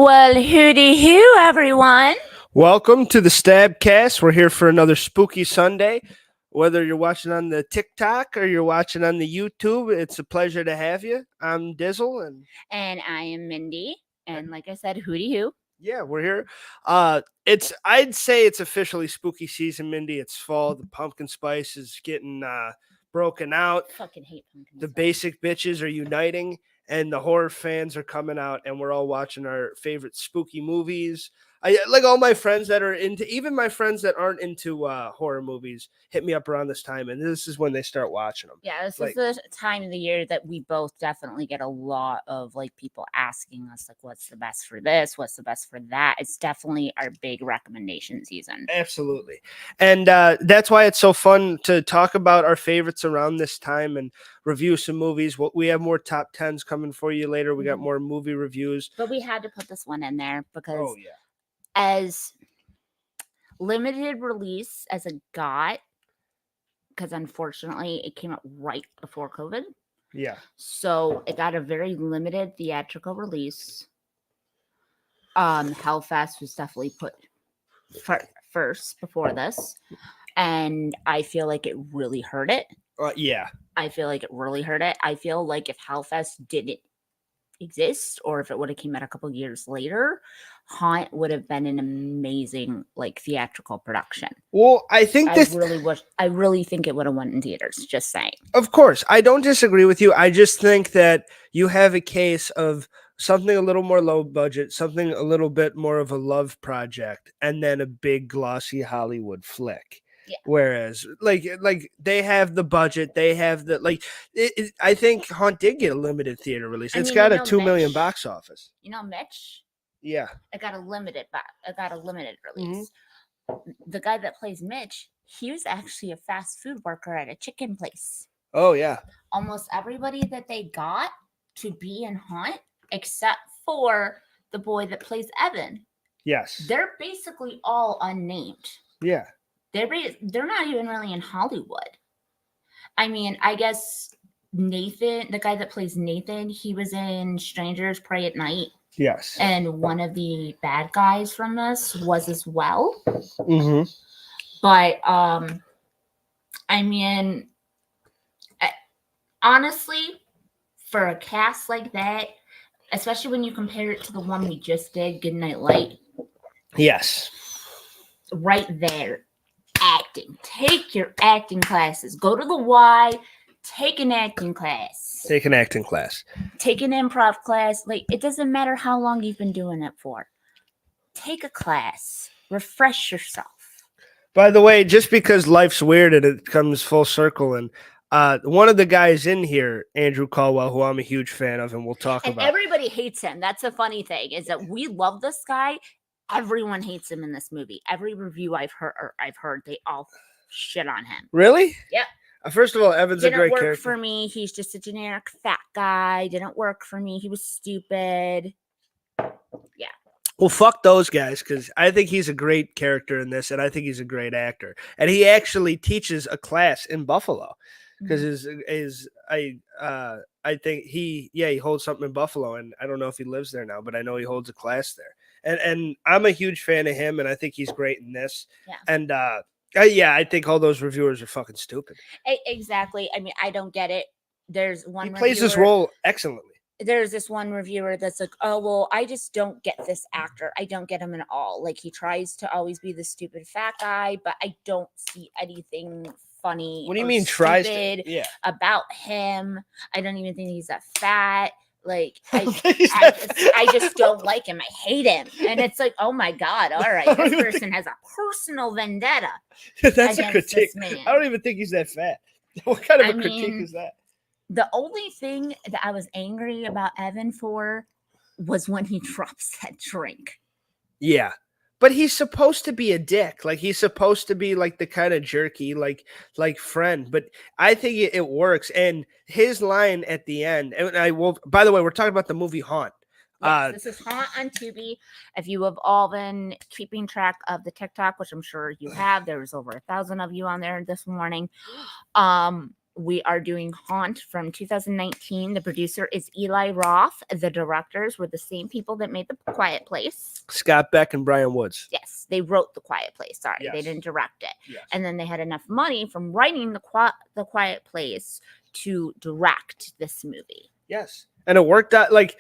Well, hooty hoo, everyone. Welcome to the StabCast. We're here for another spooky Sunday. Whether you're watching on the TikTok or you're watching on the YouTube, it's a pleasure to have you. I'm Dizzle, And I am Mindy. And like I said, hooty hoo. yeah, we're here. I'd say it's officially spooky season, Mindy. It's fall. The pumpkin spice is getting broken out. Fucking hate pumpkin The spice. basic bitches are uniting, and the horror fans are coming out, and we're all watching our favorite spooky movies. I like all my friends that are into, even my friends that aren't into horror movies, hit me up around this time, and this is when they start watching them. Yeah, this Like- is the time of the year that we both definitely get a lot of like people asking us like, what's the best for this? What's the best for that? It's definitely our big recommendation season. Absolutely, and that's why it's so fun to talk about our favorites around this time and review some movies. We have more top 10s coming for you later. We got more movie reviews. But we had to put this one in there because yeah. as limited release as it got, because unfortunately it came out right before COVID. Yeah. So it got a very limited theatrical release. Hellfest was definitely put first before this. And I feel like it really hurt it. Yeah. I feel like it really hurt it. I feel like if Hellfest didn't exist or if it would have came out a couple years later, Haunt would have been an amazing like theatrical production. Well, I think I really think it would have went in theaters, just saying. Of course, I don't disagree with you. I just think that you have a case of something a little more low budget, something a little bit more of a love project, and then a big glossy Hollywood flick. Yeah. Whereas, like they have the budget, they have the I think Haunt did get a limited theater release. It's got a 2 million box office. You know, Mitch. Yeah. It got a limited release. Mm-hmm. The guy that plays Mitch, he was actually a fast food worker at a chicken place. Oh yeah. Almost everybody that they got to be in Haunt, except for the boy that plays Evan. Yes. They're basically all unnamed. Yeah. They're not even really in Hollywood. I mean, I guess Nathan, the guy that plays Nathan, he was in Strangers Pray at Night. Yes. And one of the bad guys from this was as well. Mm-hmm. But, I mean, honestly, for a cast like that, especially when you compare it to the one we just did, Goodnight Light. Yes. Right there. Acting. Take your acting classes. Go to the Y. Take an acting class. Take an acting class. Take an improv class. Like, it doesn't matter how long you've been doing it for. Take a class. Refresh yourself. By the way, just because life's weird and it comes full circle, and one of the guys in here, Andrew Caldwell, who I'm a huge fan of, and we'll talk about. Everybody hates him. That's the funny thing, is that we love this guy. Everyone hates him in this movie. Every review I've heard, they all shit on him. Really? Yep. First of all, Evan's a great character. Didn't work for me. He's just a generic fat guy. Didn't work for me. He was stupid. Yeah. Well, fuck those guys, because I think he's a great character in this, and I think he's a great actor. And he actually teaches a class in Buffalo, because I think he holds something in Buffalo, and I don't know if he lives there now, but I know he holds a class there. And I'm a huge fan of him, and I think he's great in this. Yeah. And I think all those reviewers are fucking stupid. Exactly. I mean, I don't get it. There's one. He plays this role excellently. There's this one reviewer that's like, oh, well, I just don't get this actor. I don't get him at all. Like, he tries to always be the stupid fat guy, but I don't see anything funny. What do you mean tries to? Yeah. About him. I don't even think he's that fat. Like, I just don't like him. I hate him. And it's like, oh my God, all right. This person has a personal vendetta. That's a critique. I don't even think he's that fat. What kind of a critique is that? The only thing that I was angry about Evan for was when he drops that drink. Yeah. But he's supposed to be a dick. Like, he's supposed to be like the kind of jerky, like friend. But I think it works. And his line at the end, and by the way, we're talking about the movie Haunt. Yes, this is Haunt on Tubi. If you have all been keeping track of the TikTok, which I'm sure you have, there was over 1,000 of you on there this morning. we are doing Haunt from 2019. The producer is Eli Roth. The directors were the same people that made The Quiet Place. Scott Beck and Brian Woods. Yes, they wrote The Quiet Place. Sorry, Yes. they didn't direct it. Yes. And then they had enough money from writing The Quiet Place to direct this movie. Yes. And it worked out like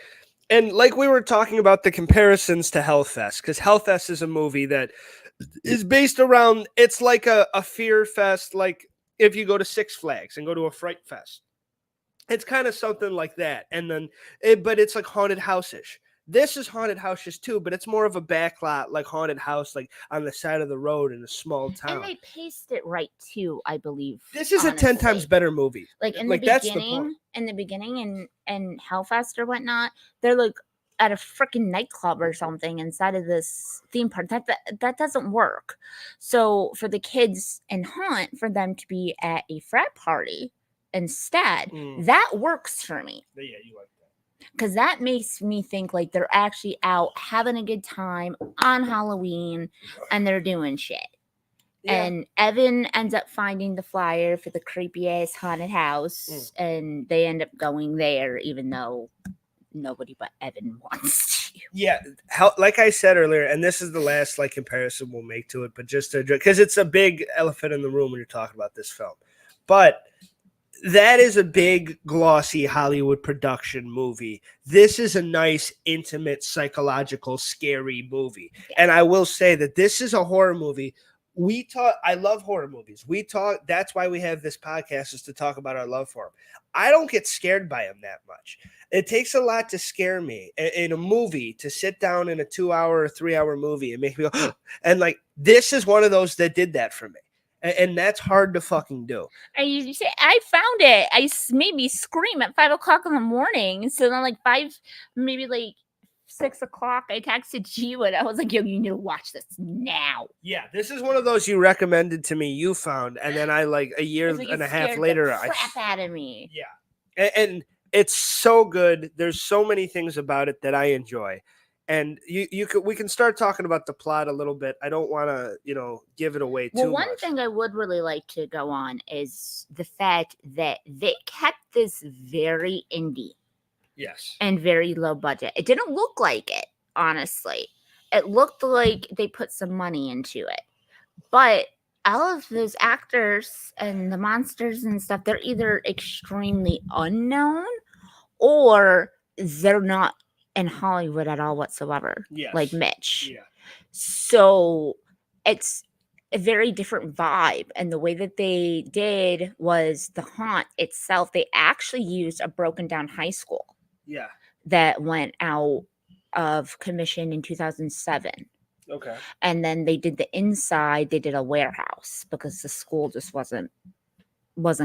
we were talking about the comparisons to Hellfest, because Hellfest is a movie that is based around, it's like a fear fest, like if you go to Six Flags and go to a Fright Fest. It's kind of something like that. And then, but it's like haunted house-ish. This is haunted houses too, but it's more of a backlot, like haunted house, like on the side of the road in a small town. And they paced it right too, I believe. This is honestly a 10 times better movie. Like in the beginning and Hellfest or whatnot, they're like at a freaking nightclub or something inside of this theme park. That doesn't work. So for the kids in Haunt, for them to be at a frat party instead, that works for me. Yeah, you like that. Because that makes me think like they're actually out having a good time on Halloween and they're doing shit. Yeah. And Evan ends up finding the flyer for the creepy ass haunted house and they end up going there even though nobody but Evan wants to. Yeah, like I said earlier, and this is the last like comparison we'll make to it, but just to, because it's a big elephant in the room when you're talking about this film. But that is a big, glossy Hollywood production movie. This is a nice, intimate, psychological, scary movie. Yeah. And I will say that this is a horror movie. I love horror movies. That's why we have this podcast, is to talk about our love for them. I don't get scared by them that much. It takes a lot to scare me in a movie, to sit down in a 2-hour or 3-hour movie and make me go, and like, this is one of those that did that for me. And that's hard to fucking do. And you say, I found it. I made me scream at 5 o'clock in the morning. So then, like 6 o'clock, I texted you and I was like, yo, you need to watch this now. Yeah, this is one of those you recommended to me, you found. And then I, like, a year and a half later, I crap out of me. Yeah. And it's so good. There's so many things about it that I enjoy. And we can start talking about the plot a little bit. I don't want to, give it away too much. One thing I would really like to go on is the fact that they kept this very indie. Yes. And very low budget. It didn't look like it, honestly. It looked like they put some money into it. But all of those actors and the monsters and stuff, they're either extremely unknown or they're not in Hollywood at all whatsoever, like Mitch. Yeah. So it's a very different vibe. And the way that they did was the haunt itself. They actually used a broken down high school. Yeah. That went out of commission in 2007. Okay. And then they did the inside. They did a warehouse because the school just wasn't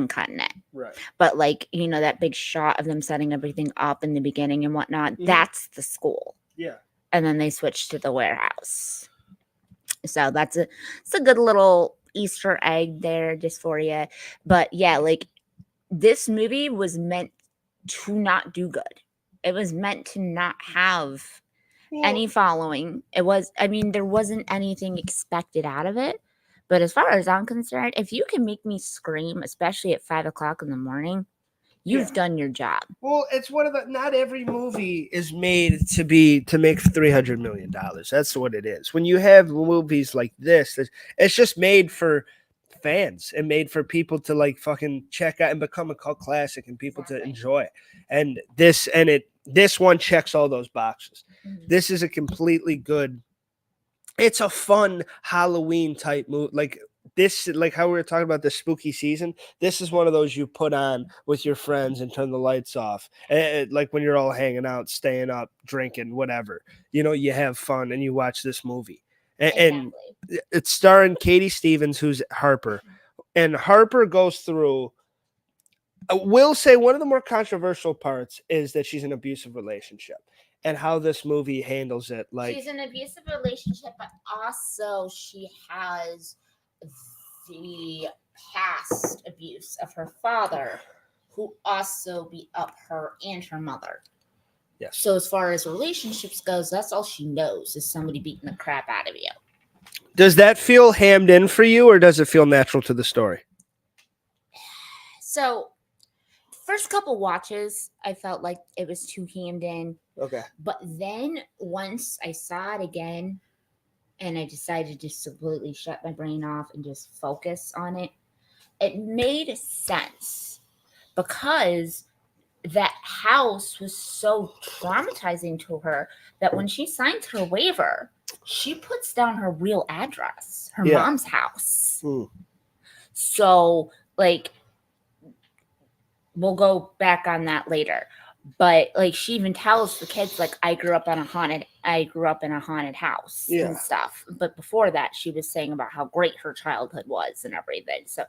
cutting it. Right. But like, that big shot of them setting everything up in the beginning and whatnot, that's the school. Yeah. And then they switched to the warehouse. So it's a good little Easter egg there just for you. But yeah, like this movie was meant to not do good. It was meant to not have any following. There wasn't anything expected out of it. But as far as I'm concerned, if you can make me scream, especially at 5 o'clock in the morning, you've done your job. Well, it's not every movie is made to make $300 million. That's what it is. When you have movies like this, it's just made for fans and made for people to like fucking check out and become a cult classic and people to enjoy. And this one checks all those boxes. Mm-hmm. This is a completely good. It's a fun Halloween type movie. Like this, like how we were talking about the spooky season. This is one of those you put on with your friends and turn the lights off. Like when you're all hanging out, staying up, drinking, whatever. You have fun and you watch this movie. And it's starring Katie Stevens, who's Harper. And Harper goes through, I will say one of the more controversial parts is that she's in an abusive relationship. And how this movie handles it. Like she's in an abusive relationship, but also she has the past abuse of her father, who also beat up her and her mother. Yes. So as far as relationships goes, that's all she knows is somebody beating the crap out of you. Does that feel hammed in for you, or does it feel natural to the story? So first couple watches, I felt like it was too hammed in. Okay. But then once I saw it again and I decided to just completely shut my brain off and just focus on it, it made sense because that house was so traumatizing to her that when she signs her waiver, she puts down her real address, her mom's house. So, like, we'll go back on that later. But like she even tells the kids, like, I grew up in a haunted house and stuff. But before that, she was saying about how great her childhood was and everything. So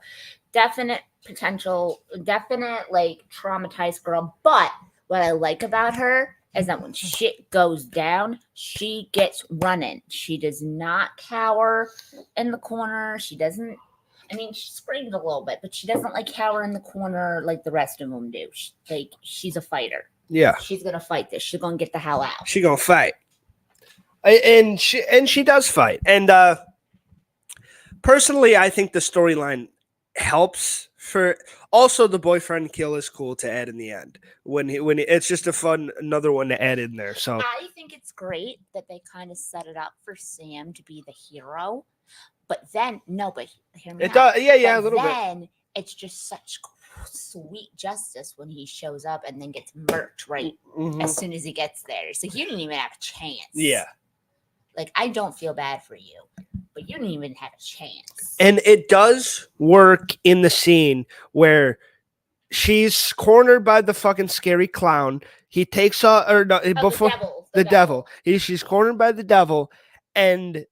definite potential, definite like traumatized girl. But what I like about her is that when shit goes down, she gets running. She does not cower in the corner. She doesn't. I mean, she screams a little bit, but she doesn't like cower in the corner like the rest of them do. She's a fighter. Yeah. She's gonna fight this. She's gonna get the hell out. She's gonna fight. And she does fight. And personally, I think the storyline helps for also the boyfriend kill is cool to add in the end. When it's just a fun another one to add in there. So I think it's great that they kind of set it up for Sam to be the hero. But then but hear me out. Does, yeah, a little bit. Then it's just such sweet justice when he shows up and then gets murked as soon as he gets there. So you didn't even have a chance. Yeah. Like, I don't feel bad for you, but you didn't even have a chance. And it does work in the scene where she's cornered by the fucking scary clown. He takes the devil. She's cornered by the devil, and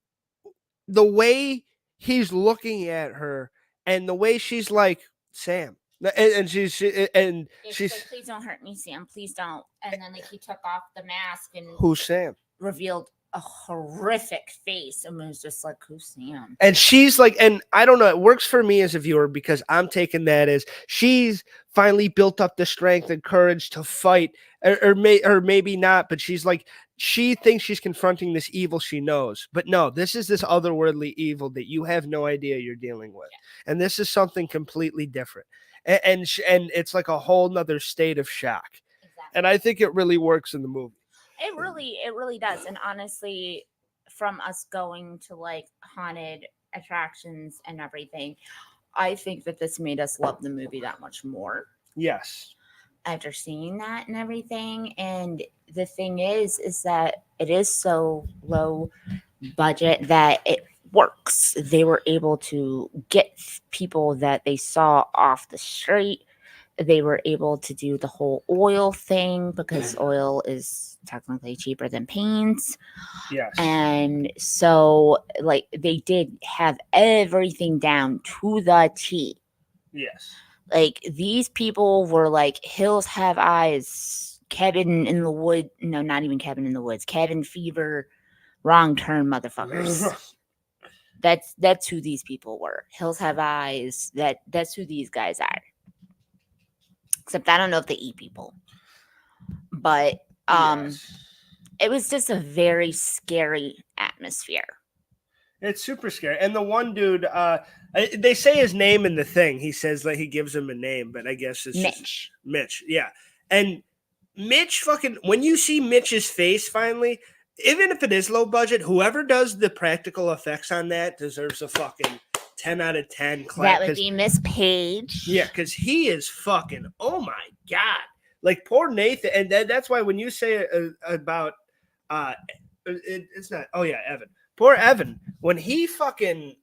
the way he's looking at her and the way she's like, Sam, and she's like, please don't hurt me, Sam, please don't. And then like he took off the mask and who's Sam? Revealed a horrific face and was just like, who's Sam? And she's like, and I don't know, it works for me as a viewer because I'm taking that as she's finally built up the strength and courage to fight, or maybe not, but she's like, she thinks she's confronting this evil she knows, but no, this is this otherworldly evil that you have no idea you're dealing with. Yeah. And this is something completely different. And it's like a whole nother state of shock. Exactly. And I think it really works in the movie. It really does. And honestly, from us going to like haunted attractions and everything, I think that this made us love the movie that much more. Yes. After seeing that and everything. And the thing is that it is so low budget that it works. They were able to get people that they saw off the street. They were able to do the whole oil thing because oil is technically cheaper than paints. Yes. And so like they did have everything down to the T. Yes. Like these people were like Hills Have Eyes, Cabin in the Wood. No, not even Cabin in the Woods. Cabin Fever, Wrong Turn, motherfuckers. That's who these people were. Hills Have Eyes. That's who these guys are. Except I don't know if they eat people. But It was just a very scary atmosphere. It's super scary. And the one dude, they say his name in the thing. He says that he gives him a name, but I guess it's Mitch. Mitch, yeah. And Mitch fucking, when you see Mitch's face finally, even if it is low budget, whoever does the practical effects on that deserves a fucking 10 out of 10 clap. That would be Miss Page. Yeah, because he is fucking, oh my God. Like poor Nathan. And that's why when you say about, it's not, oh yeah, Evan. Poor Evan, when he fucking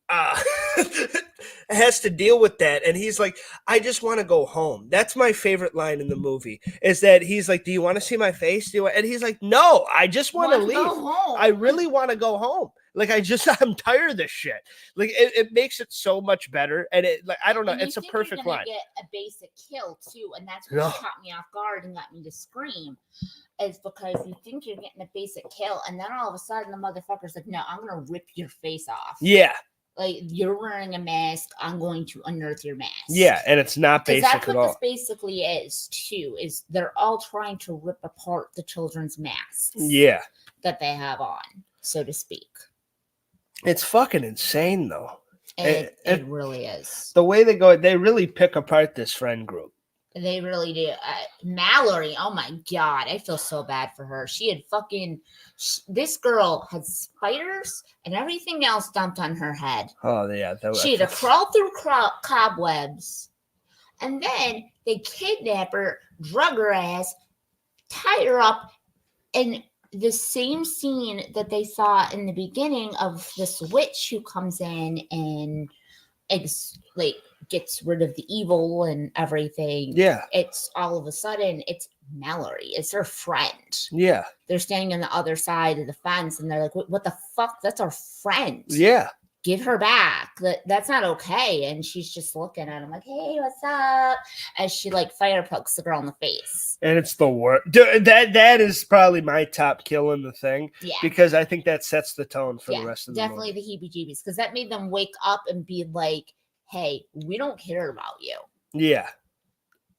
has to deal with that, and he's like, I just want to go home. That's my favorite line in the movie, is that he's like, do you want to see my face? And he's like, no, I just want to leave. I really want to go home. Like, I'm tired of this shit. Like, it makes it so much better. And it, like, I don't know, it's a perfect line. Get a basic kill, too, and that's what caught me off guard and got me to scream. Is because you think you're getting a basic kill, and then all of a sudden the motherfucker's like, no, I'm gonna rip your face off. Yeah. Like, you're wearing a mask, I'm going to unearth your mask. Yeah, and it's not basic at all. That's what this basically is, too, is they're all trying to rip apart the children's masks. Yeah. That they have on, so to speak. It's fucking insane, though. It really is. The way they go, they really pick apart this friend group. They really do. Mallory, oh my God, I feel so bad for her. She had this girl had spiders and everything else dumped on her head. Oh, yeah. She had to crawl through cobwebs. And then they kidnap her, drug her ass, tie her up, and the same scene that they saw in the beginning of this witch who comes in and gets rid of the evil and everything. Yeah. It's all of a sudden it's Mallory. It's her friend. Yeah. They're standing on the other side of the fence and they're like, what the fuck? That's our friend. Yeah. Give her back. That's not okay. And she's just looking at him like, hey, what's up? As she like fire pokes the girl in the face. And it's the worst. That is probably my top kill in the thing. Yeah. Because I think that sets the tone for the rest of the definitely movie. The heebie-jeebies. Because that made them wake up and be like, hey, we don't care about you. Yeah.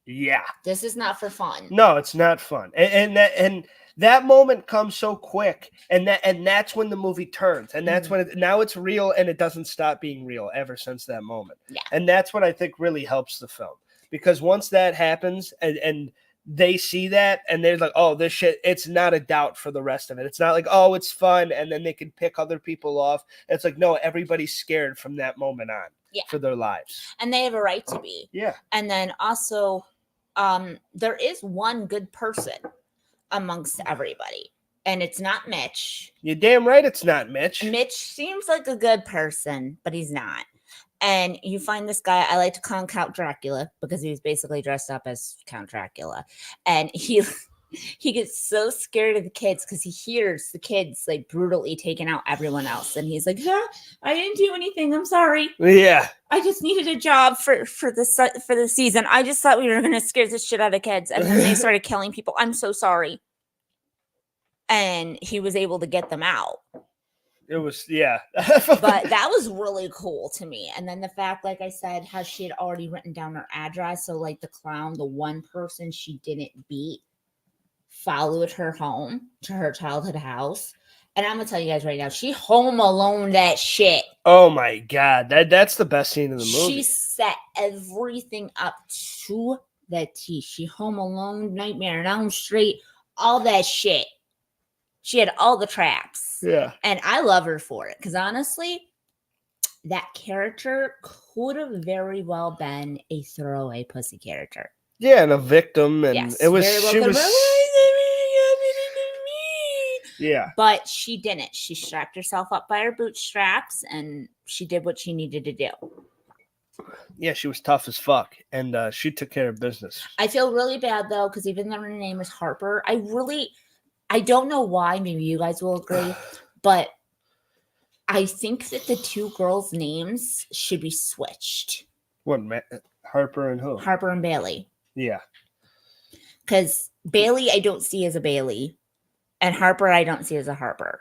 Yeah. This is not for fun. No, it's not fun. And that moment comes so quick, and that's when the movie turns, and that's when now it's real, and it doesn't stop being real ever since that moment. Yeah. And that's what I think really helps the film, because once that happens, and they see that, and they're like, oh, this shit, it's not a doubt for the rest of it. It's not like, oh, it's fun, and then they can pick other people off. It's like, no, everybody's scared from that moment on for their lives. And they have a right to be. Yeah. And then also, there is one good person amongst everybody, and it's not Mitch. You're damn right it's not Mitch. Mitch seems like a good person, but he's not. And you find this guy, I like to call him Count Dracula, because he was basically dressed up as Count Dracula. And he gets so scared of the kids because he hears the kids like brutally taking out everyone else. And he's like, I didn't do anything. I'm sorry. Yeah. I just needed a job for the season. I just thought we were going to scare the shit out of kids. And then they started killing people. I'm so sorry. And he was able to get them out. It was, yeah. But that was really cool to me. And then the fact, like I said, how she had already written down her address. So like the clown, the one person she didn't beat, followed her home to her childhood house. And I'm gonna tell you guys right now, she home alone that shit. Oh my God. That's the best scene in the movie. She set everything up to the T. She home alone, Nightmare on Elm Street, all that shit. She had all the traps. Yeah. And I love her for it. Because honestly, that character could have very well been a throwaway pussy character. Yeah, and a victim. And yes, it was yeah. But she didn't. She strapped herself up by her bootstraps and she did what she needed to do. Yeah, she was tough as fuck. And she took care of business. I feel really bad though, because even though her name is Harper, I don't know why, maybe you guys will agree, but I think that the two girls' names should be switched. What, Harper and who? Harper and Bailey. Yeah. Because Bailey I don't see as a Bailey, and Harper I don't see as a Harper.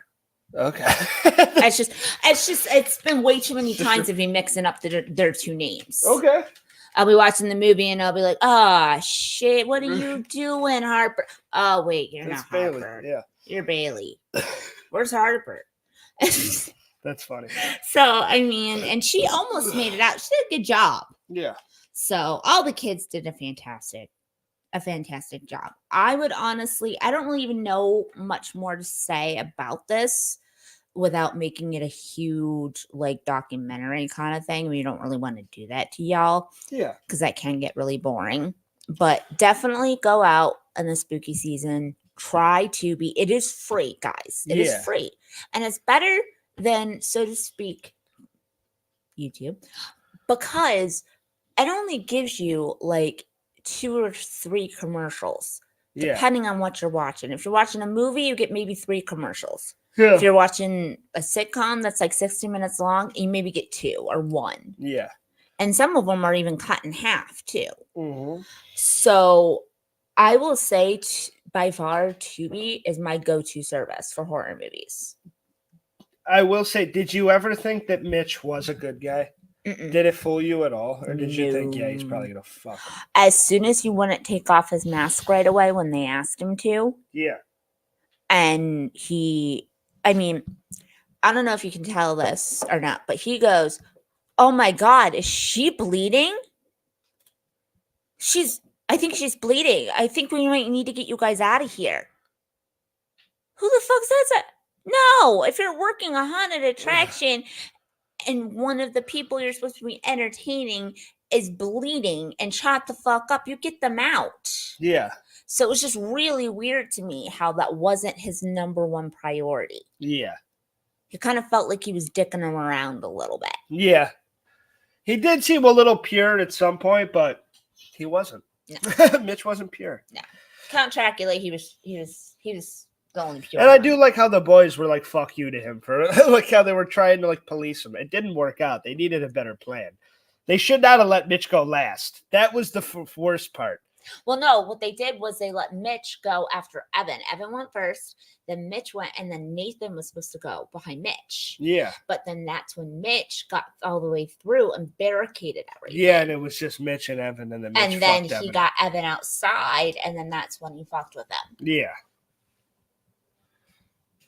Okay. It's been way too many times of me mixing up their two names. Okay. I'll be watching the movie and I'll be like, shit, what are you doing, Harper? Oh, wait, you're not Bailey. Harper. Yeah. You're Bailey. Where's Harper? That's funny. So, I mean, and she almost made it out. She did a good job. Yeah. So all the kids did a fantastic job. I would honestly, I don't really even know much more to say about this without making it a huge like documentary kind of thing. We don't really want to do that to y'all. Yeah. Because that can get really boring. But definitely go out in the spooky season. It is free, guys. It is free. And it's better than, so to speak, YouTube. Because it only gives you like 2 or 3 commercials. Depending on what you're watching. If you're watching a movie, you get maybe 3 commercials. Yeah. If you're watching a sitcom that's like 60 minutes long, you maybe get 2 or 1. Yeah. And some of them are even cut in half too. Mm-hmm. So I will say by far Tubi is my go-to service for horror movies. I will say, did you ever think that Mitch was a good guy? Mm-mm. Did it fool you at all? Or did you think, he's probably going to fuck him? As soon as he wouldn't take off his mask right away when they asked him to. Yeah. And I don't know if you can tell this or not, but he goes, oh my God, is she bleeding? I think she's bleeding. I think we might need to get you guys out of here. Who the fuck says that? No, if you're working a haunted attraction and one of the people you're supposed to be entertaining is bleeding and shot the fuck up, you get them out. Yeah. So it was just really weird to me how that wasn't his number one priority. Yeah. He kind of felt like he was dicking him around a little bit. Yeah. He did seem a little pure at some point, but he wasn't. No. Mitch wasn't pure. No. Count Chocula, he was the only pure. And I do like how the boys were like, fuck you to him for like how they were trying to like police him. It didn't work out. They needed a better plan. They should not have let Mitch go last. That was the worst part. Well, no, what they did was they let Mitch go after Evan. Evan went first, then Mitch went, and then Nathan was supposed to go behind Mitch. Yeah. But then that's when Mitch got all the way through and barricaded everything. Yeah, and it was just Mitch and Evan, and then Mitch and then he Evan got Evan outside, and then that's when he fucked with them. Yeah.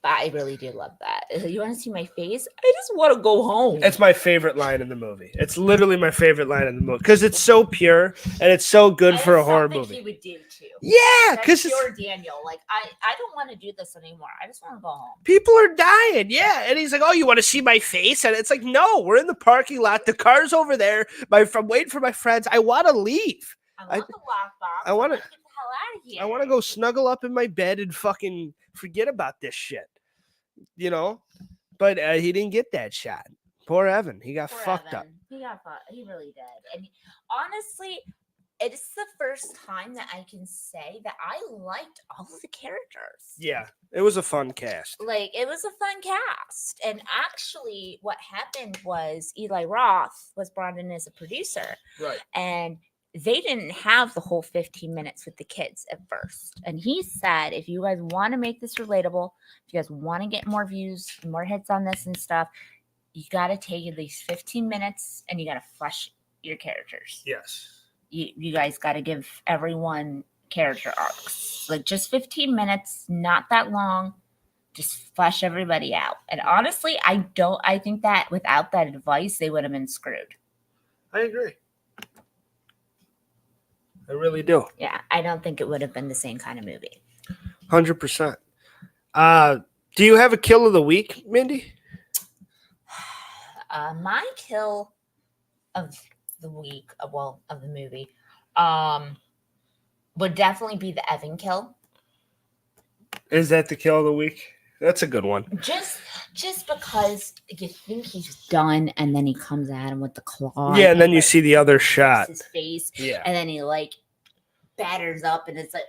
But I really do love that. You want to see my face? I just want to go home. It's my favorite line in the movie. It's literally my favorite line in the movie because it's so pure and it's so good for a horror movie. He would do too. Yeah, because it's pure Daniel. Like I don't want to do this anymore. I just want to go home. People are dying. Yeah, and he's like, "Oh, you want to see my face?" And it's like, "No, we're in the parking lot. The car's over there. I'm waiting for my friends. I want to leave. I want the lockbox. I want to get the hell out of here. I want to go snuggle up in my bed and fucking forget about this shit." You know, but he didn't get that shot. Poor Evan. He got fucked up. He got fucked. He really did. And honestly, it's the first time that I can say that I liked all of the characters. Yeah, it was a fun cast. Like, it was a fun cast. And actually, what happened was Eli Roth was brought in as a producer. Right. And they didn't have the whole 15 minutes with the kids at first. And he said, if you guys want to make this relatable, if you guys want to get more views, more hits on this and stuff, you got to take at least 15 minutes and you got to flesh your characters. Yes. You guys got to give everyone character arcs. Like, just 15 minutes, not that long. Just flesh everybody out. And honestly, I think that without that advice, they would have been screwed. I agree. I really do. Yeah, I don't think it would have been the same kind of movie. 100%. Do you have a kill of the week, Mindy? My kill of the week, of the movie, would definitely be the Evan kill. Is that the kill of the week? That's a good one. Just because you think he's done, and then he comes at him with the claw. Yeah, and then you see the other shot. His face. Yeah. And then he like batters up, and it's like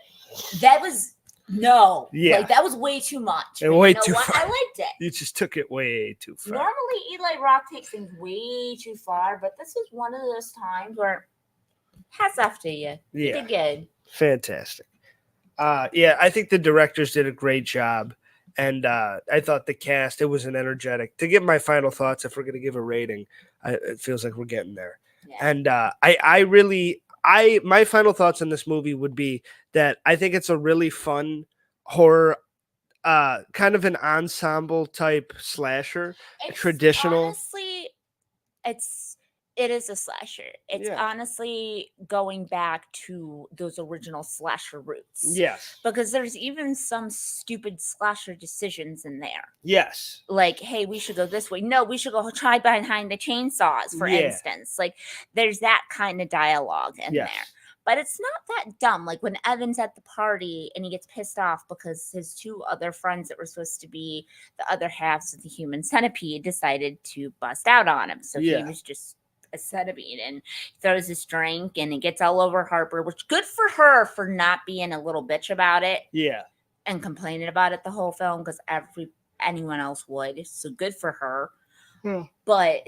that was no. Yeah. Like that was way too much. And way too far. far. I liked it. You just took it way too far. Normally, Eli Roth takes things way too far, but this was one of those times where hats off to you. Yeah. You did good. Fantastic. Yeah, I think the directors did a great job. And I thought the cast, it was an energetic. To give my final thoughts, if we're going to give a rating, it feels like we're getting there. Yeah. And my final thoughts on this movie would be that I think it's a really fun horror, kind of an ensemble type slasher, traditional. Honestly, it is a slasher. It's honestly going back to those original slasher roots. Yes. Because there's even some stupid slasher decisions in there. Yes. Like, hey, we should go this way. No, we should go try behind the chainsaws, for instance. Like, there's that kind of dialogue in there. But it's not that dumb. Like when Evan's at the party and he gets pissed off because his two other friends that were supposed to be the other halves of the human centipede decided to bust out on him. So he was just a centipede and throws his drink and it gets all over Harper, which good for her for not being a little bitch about it. Yeah. And complaining about it the whole film because anyone else would. So good for her. But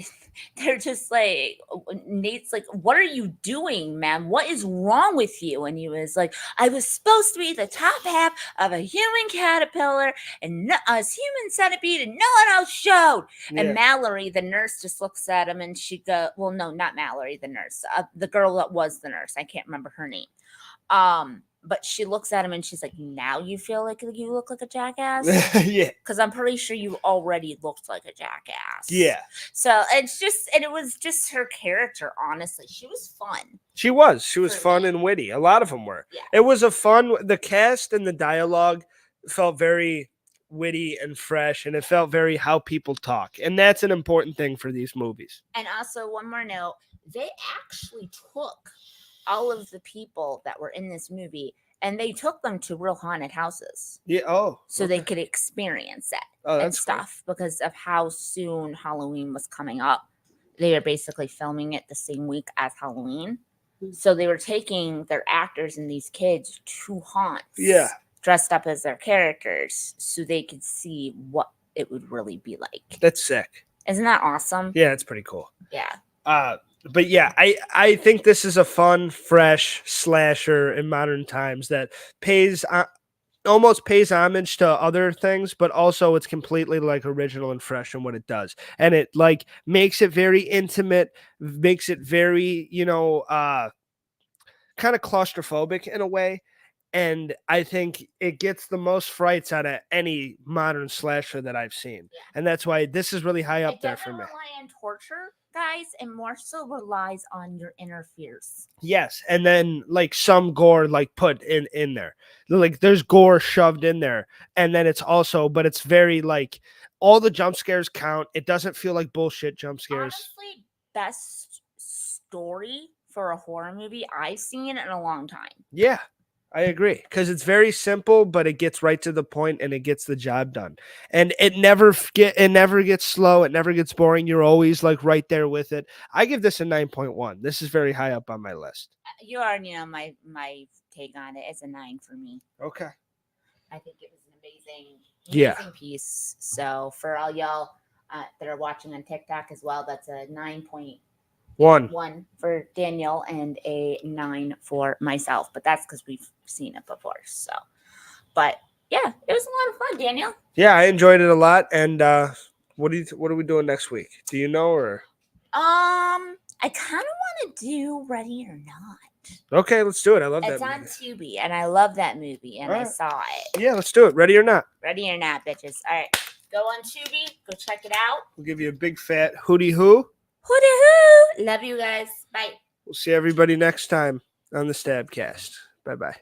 they're just like, Nate's like, what are you doing, man? What is wrong with you? And he was like, I was supposed to be the top half of a human caterpillar and a human centipede and no one else showed. Yeah. And Mallory, the nurse, just looks at him and she goes, well, no, not Mallory, the nurse, the girl that was the nurse. I can't remember her name. But she looks at him and she's like, now you feel like you look like a jackass? Yeah. Because I'm pretty sure you already looked like a jackass. Yeah. So it's just, and it was just her character. Honestly, she was fun. She was For fun me. and witty. A lot of them were. Yeah. It was a fun. The cast and the dialogue felt very witty and fresh, and it felt very how people talk, and that's an important thing for these movies. And also, one more note: they actually took all of the people that were in this movie and they took them to real haunted houses. Yeah. Oh. So they could experience it Oh, and that's cool. stuff because of how soon Halloween was coming up. They were basically filming it the same week as Halloween. So they were taking their actors and these kids to haunts. Yeah. Dressed up as their characters so they could see what it would really be like. That's sick. Isn't that awesome? Yeah, it's pretty cool. Yeah. But yeah, I think this is a fun, fresh slasher in modern times that almost pays homage to other things, but also it's completely like original and fresh in what it does, and it like makes it very intimate, makes it very kind of claustrophobic in a way. And I think it gets the most frights out of any modern slasher that I've seen. Yeah. And that's why this is really high up there for me. It doesn't rely on torture, guys, and more so relies on your inner fears. Yes. And then like some gore like put in there. Like there's gore shoved in there. And then it's also, but it's very like all the jump scares count. It doesn't feel like bullshit jump scares. Honestly, best story for a horror movie I've seen in a long time. Yeah. I agree, because it's very simple, but it gets right to the point and it gets the job done. And it never gets slow. It never gets boring. You're always like right there with it. I give this a 9.1. This is very high up on my list. You already know my take on it. It's a 9 for me. Okay. I think it was an amazing piece. So for all y'all that are watching on TikTok as well, that's a 9.1 for Daniel and a 9 for myself. But that's because we've seen it before. So, but yeah, it was a lot of fun, Daniel. Yeah, I enjoyed it a lot. And what are we doing next week? Do you know, or? I kind of want to do Ready or Not. Okay, let's do it. I love that. It's on Tubi, and I love that movie, and I saw it. Yeah, let's do it. Ready or Not. Ready or Not, bitches. All right, go on Tubi. Go check it out. We'll give you a big fat hootie hoo. Hootie hoo. Love you guys. Bye. We'll see everybody next time on the StabCast. Bye-bye.